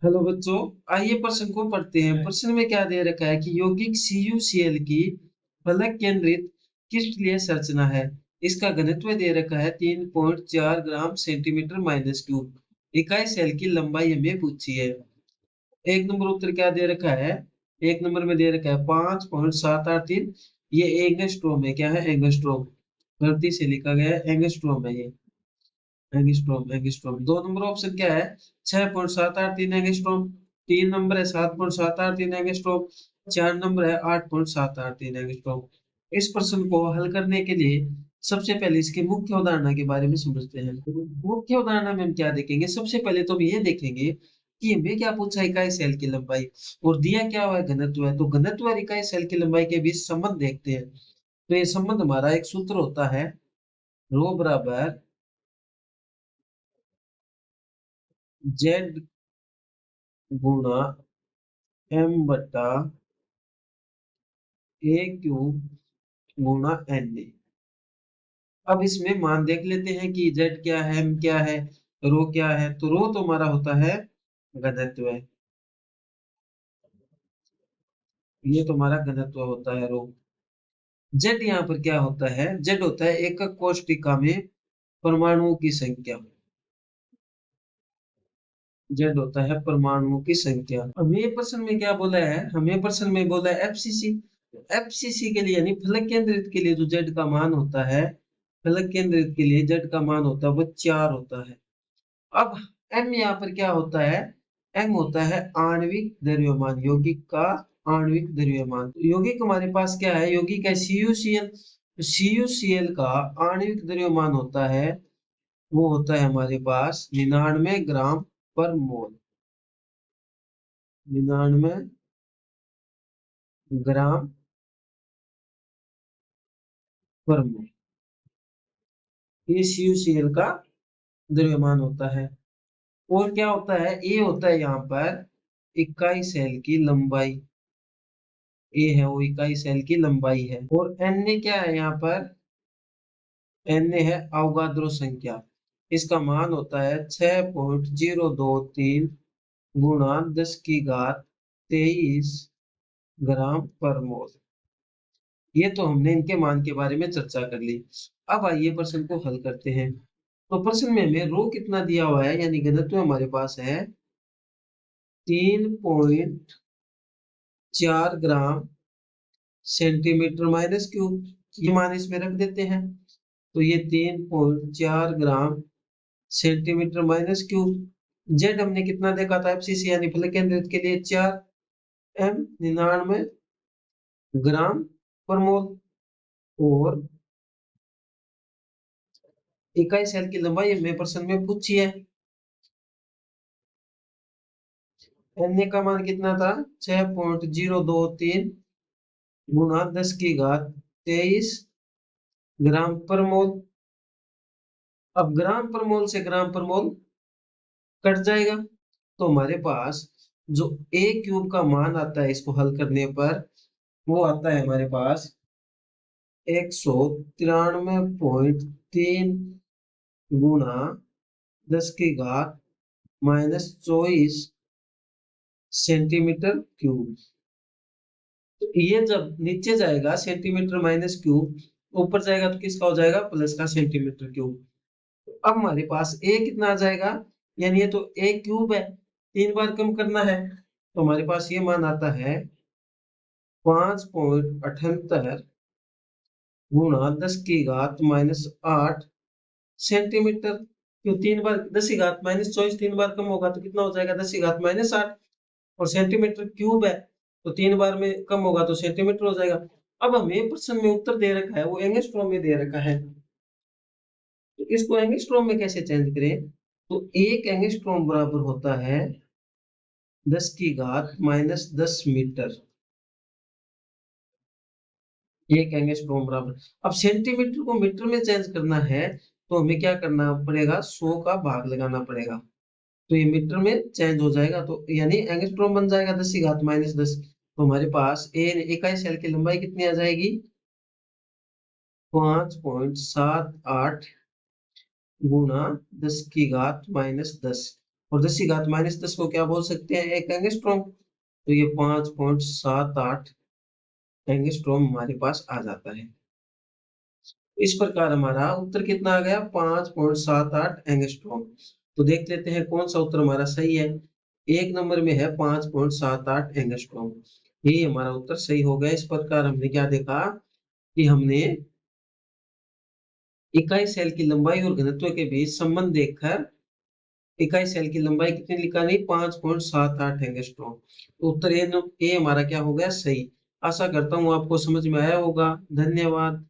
Hello बच्चों, आइए प्रश्न को पढ़ते हैं। प्रश्न में क्या दे रखा है कि यौगिक CuCl की फलक केंद्रित क्रिस्टलीय संरचना है। इसका घनत्व दे रखा है 3.4 ग्राम सेंटीमीटर माइनस क्यूब। इकाई सेल की लंबाई हमें पूछी है। एक नंबर उत्तर क्या दे रखा है? एक नंबर में दे रखा है 5.783। ये एंगस्ट्रोम है। क्या है? एंगस्ट्रोम। गलती से लिखा गया है, एंगस्ट्रोम है ये। Angstrom angstrom. दो नंबर ऑप्शन क्या है? 6.783 एंगस्ट्रोम। तीन नंबर है 7.783 एंगस्ट्रोम। चार नंबर है 8.783 एंगस्ट्रोम। इस प्रश्न को हल करने के लिए सबसे पहले इसके मुख्य अवधारणा के बारे में समझते हैं। तो मुख्य अवधारणा में हम क्या देखेंगे? सबसे पहले तो हम ये देखेंगे कि हमें क्या पूछा, इकाई सेल की लंबाई, और दिया क्या हुआ है? घनत्व है। तो घनत्व और इकाई सेल की लंबाई के बीच संबंध देखते हैं। तो ये संबंध हमारा एक सूत्र होता है, रो बराबर जेड गुणा एम बटा ए क्यूब गुणा एन ए। अब इसमें मान देख लेते हैं कि जेड क्या है, एम क्या है, रो क्या है। तो रो तो हमारा होता है घनत्व है। ये तो हमारा घनत्व होता है रो। जेड यहाँ पर क्या होता है? जेड होता है एकक कोष्ठिका में परमाणुओं की संख्या। जेड होता है परमाणुओं की संख्या। हमें प्रश्न में क्या बोला है? हमें प्रश्न में बोला है एफसीसी। एफसीसी के लिए यानी फलक केंद्रित के लिए जो जेड का मान होता है, फलक केंद्रित के लिए जेड का मान होता है वो 4 होता है। अब एम यहाँ पर क्या होता है? एम होता है आणविक द्रव्यमान, यौगिक का आणविक द्रव्यमान। तो यौगिक हमारे पास क्या है? यौगिक है CuCl। तो CuCl का आणविक द्रव्यमान होता है, वो होता है हमारे पास 99 ग्राम पर मोल। 99 ग्राम पर मोल ये CuCl का द्रव्यमान होता है। और क्या होता है? ए होता है यहाँ पर इकाई सेल की लंबाई। ए है वो इकाई सेल की लंबाई है। और एन ए क्या है यहाँ पर? एन ए है अवगाद्रो संख्या। इसका मान होता है 6.023 गुणा 10 की घात 23 ग्राम पर मोल। ये तो हमने इनके मान के बारे में चर्चा कर ली। अब आइए प्रश्न को हल करते हैं। तो प्रश्न में हमें रो कितना दिया हुआ है, यानी घनत्व हमारे पास है 3.4 ग्राम सेंटीमीटर माइनस क्यूब। ये मान इसमें रख देते हैं। तो ये 3.4 gram centimetre minus cube. Z हमने कितना देखा था? एफसीसी यानी फलक केंद्रित के लिए 4। एम 99 ग्राम पर मोल। और इकाई सेल की लंबाई हमें प्रश्न में पूछी है। एन ए का मान कितना था? 6.023 गुणा 10 की घात 23 ग्राम पर मोल। अब ग्राम पर मोल से ग्राम पर मोल कट जाएगा, तो हमारे पास जो ए क्यूब का मान आता है इसको हल करने पर, वो आता है हमारे पास 193.3 गुणा 10 की घात -24 सेंटीमीटर क्यूब। तो ये जब नीचे जाएगा सेंटीमीटर माइनस क्यूब, ऊपर जाएगा तो किसका हो जाएगा? प्लस का सेंटीमीटर क्यूब। तो अब हमारे पास ए कितना आ जाएगा? यानी ये तो ए क्यूब है, 3 बार कम करना है। तो हमारे पास ये मान आता है 5.78 गुणा 10 की घात -8 सेंटीमीटर। क्यों? 3 बार 10 की घात -24, 3 बार कम होगा तो कितना हो जाएगा? 10 की घात -8। और सेंटीमीटर क्यूब है तो 3 बार में कम होगा तो सेंटीमीटर हो जाएगा। अब हमें प्रश्न में उत्तर दे रखा है वो एंगस्ट्रॉम में दे रखा है। तो इसको एंगस्ट्रॉम में कैसे चेंज करें? तो एक एंगस्ट्रॉम बराबर होता है 10 की घात -10 मीटर। एक एंगस्ट्रॉम बराबर, अब सेंटीमीटर को मीटर में चेंज करना है तो हमें क्या करना पड़ेगा? 100 का भाग लगाना पड़ेगा। तो ये मीटर में चेंज हो जाएगा, तो यानी एंगस्ट्रॉम बन जाएगा 10 की घात -10। तो हमारे पास ए इकाई सेल की लंबाई कितनी आ जाएगी? 5.78 गुणा 10 की घात -10। और 10 की घात -10 को क्या बोल सकते हैं, 1 एंगस्ट्रॉम। तो ये 5.78 एंगस्ट्रॉम हमारे पास आ जाता है। इस प्रकार हमारा उत्तर कितना आ गया, 5.78 एंगस्ट्रॉम। तो देख लेते हैं कौन सा उत्तर हमारा सही है। एक नंबर में है 5.78 एंगस्ट्रॉम, ये हमारा उत्तर सही हो गया। इस प्रकार हमने क्या देखा कि हमने इकाई सेल की लंबाई और घनत्व के बीच संबंध देखकर इकाई सेल की लंबाई कितनी निकाली, 5.78 एंगस्ट्रॉम। तो उत्तर ए हमारा क्या हो गया, सही। आशा करता हूँ आपको समझ में आया होगा। धन्यवाद।